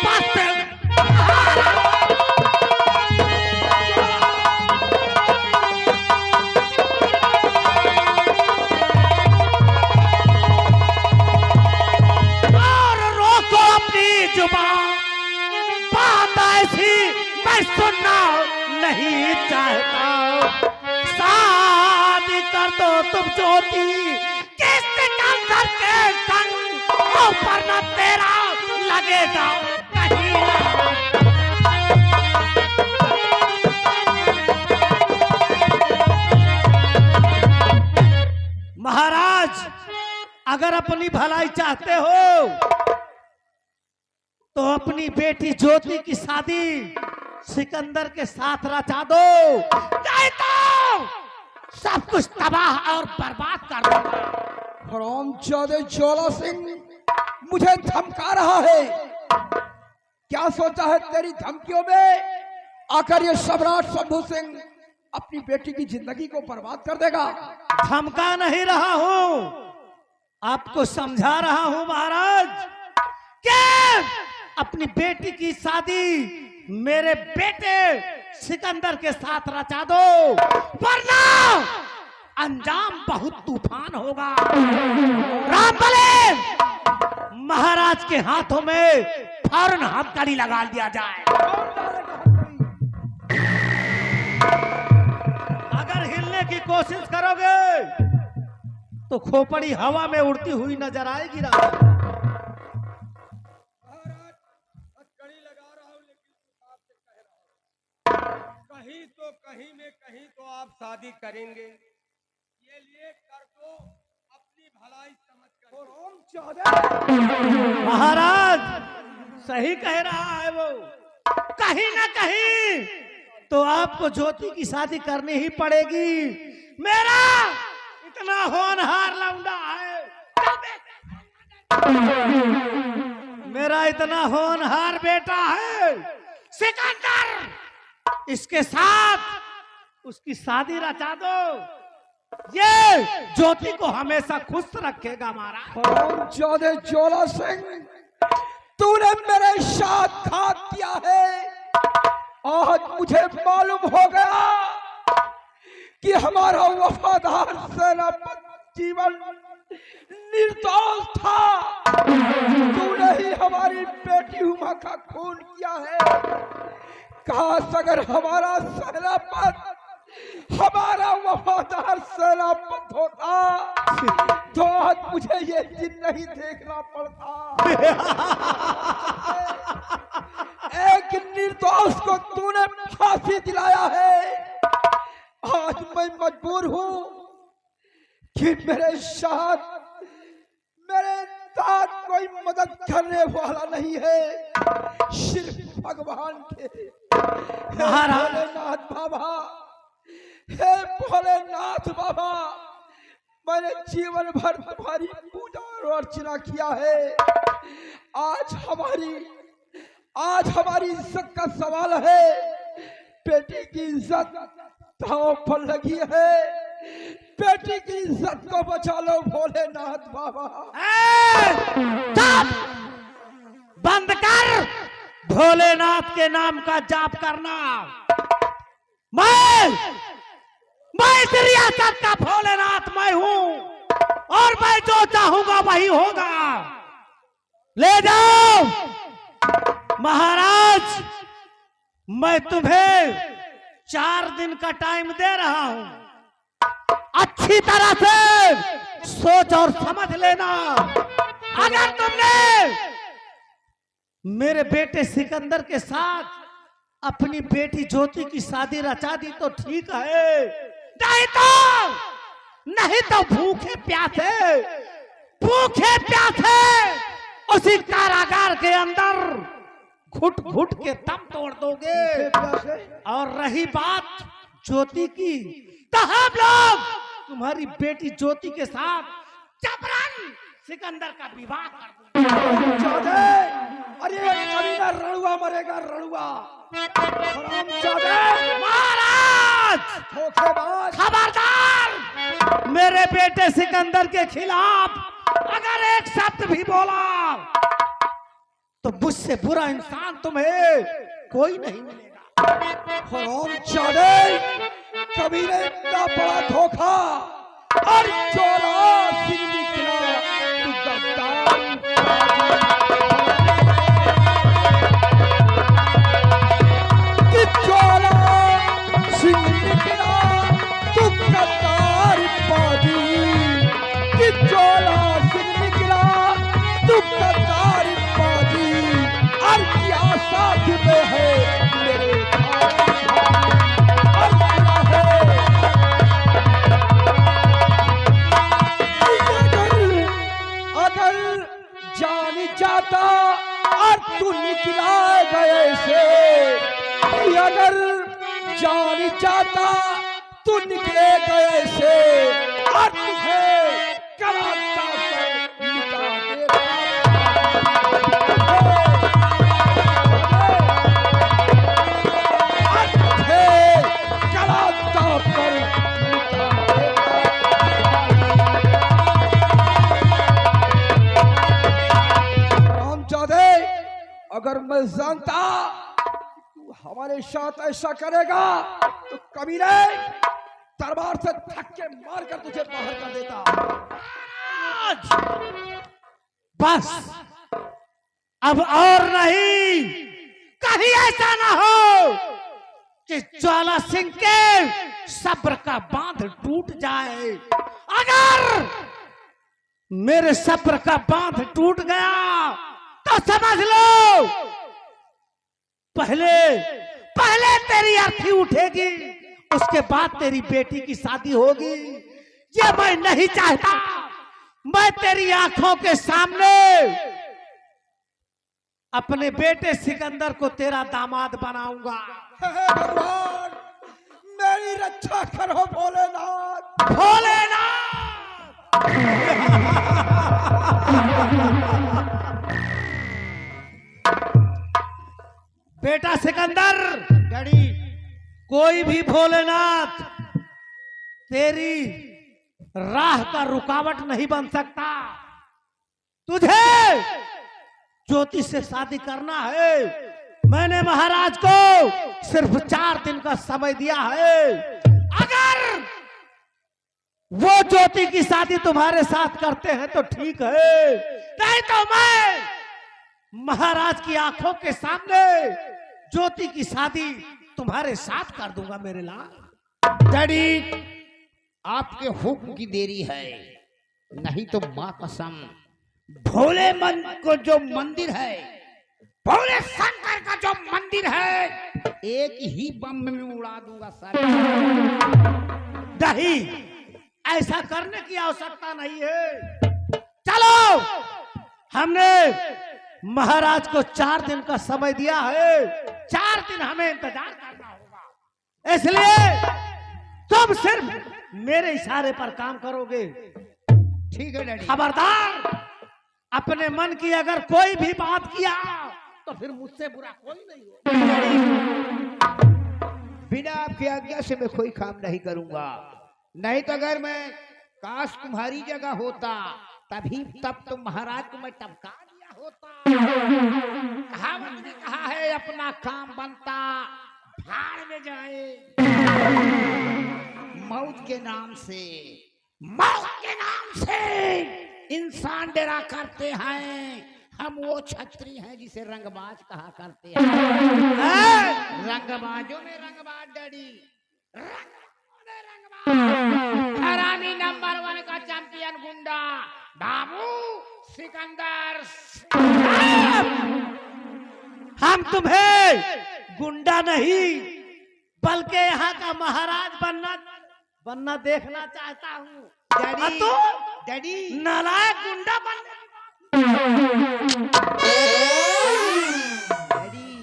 बस बात ऐसी मैं सुनना नहीं चाहता। शादी कर दो तुम ज्योति के सिकंदर के संग, ऊपर न तेरा लगेगा कहीं। महाराज, अगर अपनी भलाई चाहते हो तो अपनी बेटी ज्योति की शादी सिकंदर के साथ रचा दो, नहीं तो सब कुछ तबाह और बर्बाद कर दूंगा। हरामजादे ज्वाला सिंह मुझे धमका रहा है। क्या सोचा है तेरी धमकियों में आकर ये सम्राट शंभू सिंह अपनी बेटी की जिंदगी को बर्बाद कर देगा? धमका नहीं रहा हूं, आपको समझा रहा हूं महाराज कि अपनी बेटी की शादी मेरे बेटे सिकंदर के साथ रचा दो, वरना अंजाम बहुत तूफान होगा। राम भले महाराज के हाथों में फौरन हथकड़ी लगा दिया जाए। अगर हिलने की कोशिश करोगे तो खोपड़ी हवा में उड़ती हुई नजर आएगी। राम कहीं तो आप शादी करेंगे, ये लिए कर दो अपनी भलाई समझ कर। महाराज सही कह रहा है वो, कहीं ना कहीं तो आपको ज्योति की शादी करनी ही पड़ेगी। मेरा इतना होनहार लौंडा है, मेरा इतना होनहार बेटा है सिकंदर, इसके साथ उसकी शादी रचा दो, ये ज्योति को हमेशा खुश रखेगा। हरामजादे ज्वाला सिंह, तूने मेरे साथ घात किया है। आज मुझे मालूम हो गया कि हमारा वफादार सेनापति जीवन निर्दोष था। तूने ही हमारी बेटी उमा का खून किया है। काश अगर हमारा सेनापति, हमारा वफादार सेनापति होता तो आज मुझे ये दिन नहीं देखना पड़ता। एक निर्दोष को तूने फांसी दिलाया है। आज मैं मजबूर हूं कि मेरे साथ कोई मदद करने वाला नहीं है, सिर्फ भगवान के। भोलेनाथ बाबा, हे भोलेनाथ बाबा, मैंने जीवन भर तुम्हारी पूजा और अर्चना किया है। आज हमारी इज्जत का सवाल है। बेटी की इज्जत दांव पर लगी है। बेटी की इज्जत को बचा लो भोलेनाथ बाबा। बंद कर भोलेनाथ के नाम का जाप करना। मैं इस रियासत का भोलेनाथ मैं हूं और मैं जो चाहूंगा वही होगा। ले जाओ महाराज, मैं तुम्हें 4 दिन का टाइम दे रहा हूं। अच्छी तरह से सोच और समझ लेना। अगर तुमने मेरे बेटे सिकंदर के साथ अपनी बेटी ज्योति की शादी रचा दी तो ठीक है, नहीं तो भूखे प्यासे उसी कारागार के अंदर घुट घुट के दम तोड़ दोगे। और रही बात ज्योति की, तो हम लोग तुम्हारी बेटी ज्योति के साथ जबरन सिकंदर का विवाह कर देंगे। अरे कमीना रणुआ मरेगा, रणुआ। महाराज खबरदार, मेरे बेटे सिकंदर के खिलाफ अगर एक शब्द भी बोला तो मुझसे बुरा इंसान तुम्हें कोई नहीं मिलेगा। कभी ने इतना बड़ा धोखा और चोरा सिंह निकला, तू गद्दार। कि चोरा सिंह निकला, तू गद्दार पाजी। कि चोरा सिंह निकला, तू गद्दार पाजी। और क्या साथ में है मेरे जाता और तू निकला गए से। अगर जान जाता तू निकले गए से और तुझे कराता पर मिटा देता। और तुझे कराता पर मिटा देता। अगर मैं जानता तू हमारे साथ ऐसा करेगा तो कमीने तलवार से धक्के मारकर तुझे बाहर कर देता। बस अब और नहीं, कहीं ऐसा ना हो कि ज्वाला सिंह के सब्र का बांध टूट जाए। अगर मेरे सब्र का बांध टूट गया तो समझ लो पहले तेरी अर्थी उठेगी, उसके बाद तेरी बेटी की शादी होगी। ये मैं नहीं चाहता। मैं तेरी आंखों के सामने अपने बेटे सिकंदर को तेरा दामाद बनाऊंगा। हे भगवान, मेरी रक्षा करो भोलेनाथ। बेटा सिकंदर, डैडी, कोई भी भोलेनाथ तेरी राह का रुकावट नहीं बन सकता। तुझे ज्योति से शादी करना है। मैंने महाराज को सिर्फ 4 दिन का समय दिया है। अगर वो ज्योति की शादी तुम्हारे साथ करते हैं तो ठीक है, नहीं तो मैं महाराज की आंखों के सामने ज्योति की शादी तुम्हारे साथ कर दूंगा मेरे लाल। डैडी, आपके हुक्म की देरी है, नहीं तो मां कसम भोले मन को जो मंदिर है, भोले शंकर का जो मंदिर है, एक ही बम में उड़ा दूंगा सर। नहीं, ऐसा करने की आवश्यकता नहीं है। चलो, हमने महाराज को 4 दिन का समय दिया है, 4 दिन हमें इंतजार करना होगा, इसलिए तुम सिर्फ मेरे इशारे पर काम करोगे। ठीक है डैडी। खबरदार, अपने मन की अगर कोई भी बात किया तो फिर मुझसे बुरा कोई नहीं हो। बिना आपकी आज्ञा से मैं कोई काम नहीं करूंगा, नहीं तो अगर मैं काश तुम्हारी जगह होता तब तो महाराज को मैं टपका दिया होता। कहावत ने कहा है, अपना काम बनता भाड़ में जाए। मौत के नाम से इंसान डरा करते हैं। हम वो छत्री हैं जिसे रंगबाज कहा करते हैं। रंगबाजों में रंगबाज डैडी, हरामी नंबर 1 का चैंपियन गुंडा बाबू सिकंदर। हम तुम्हें गुंडा नहीं बल्कि यहाँ का महाराज बनना देखना चाहता हूँ। डैडी, नालायक गुंडा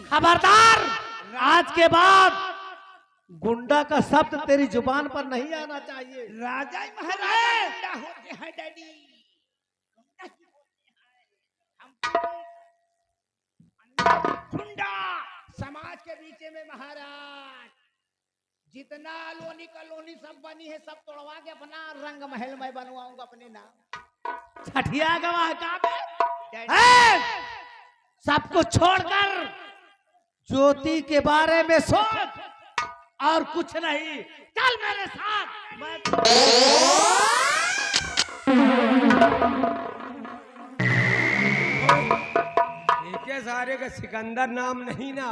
खबरदार, आज के बाद गुंडा का शब्द तेरी जुबान पर नहीं आना चाहिए। राजा महाराज गुंडा होते हैं डैडी, गुंडा समाज के बीच में महाराज जितना लोनी कलोनी सब बनी है सब तोड़वा के अपना रंग महल में बनवाऊंगा अपने नाम। छठिया गवाह का सब कुछ छोड़कर ज्योति के बारे में सोच और कुछ नहीं। चल मेरे साथ। एक सारे का सिकंदर नाम नहीं ना,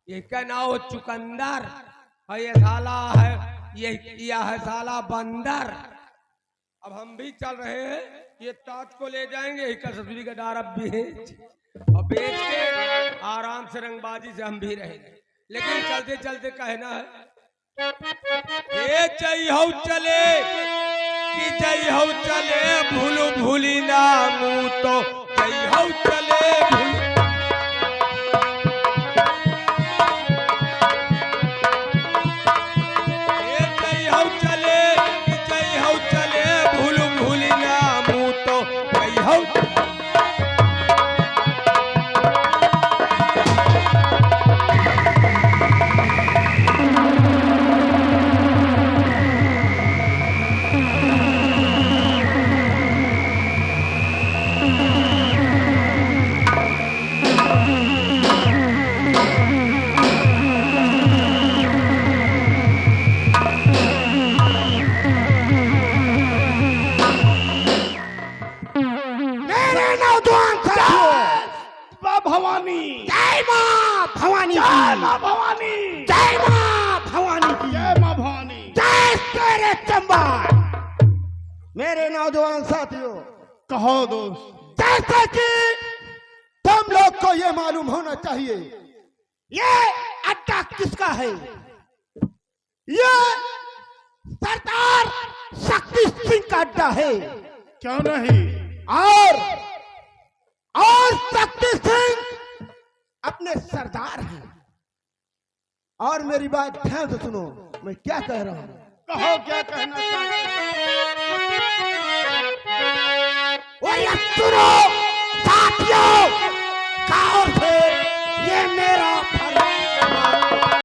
एक का नाम हो चुकंदर, और ये साला है, ये किया है साला बंदर। अब हम भी चल रहे हैं, ये ताज को ले जाएंगे, एक ससुरी का डार अब और बेच के आराम से रंगबाजी से हम भी रहेंगे। लेकिन चलते चलते कहना है, ये जय हो चले कि जय हो चले, भूलू भूली ना मुँह तो जय हो चले भवानी, जय मां भवानी, जय मां भवानी, जय मां भवानी की, जय मां भवानी, जय तेरे चंबा। मेरे नौजवान साथियों, कहो दोस्त। जैसे कि तुम लोग को यह मालूम होना चाहिए, ये अड्डा किसका है? ये सरदार शक्ति सिंह का अड्डा है। क्यों नहीं? और शक्ति सिंह अपने सरदार हैं। और मेरी बात ध्यान से सुनो, मैं क्या कह रहा हूं। कहो क्या कहना सुनो साथियों, काओ से ये मेरा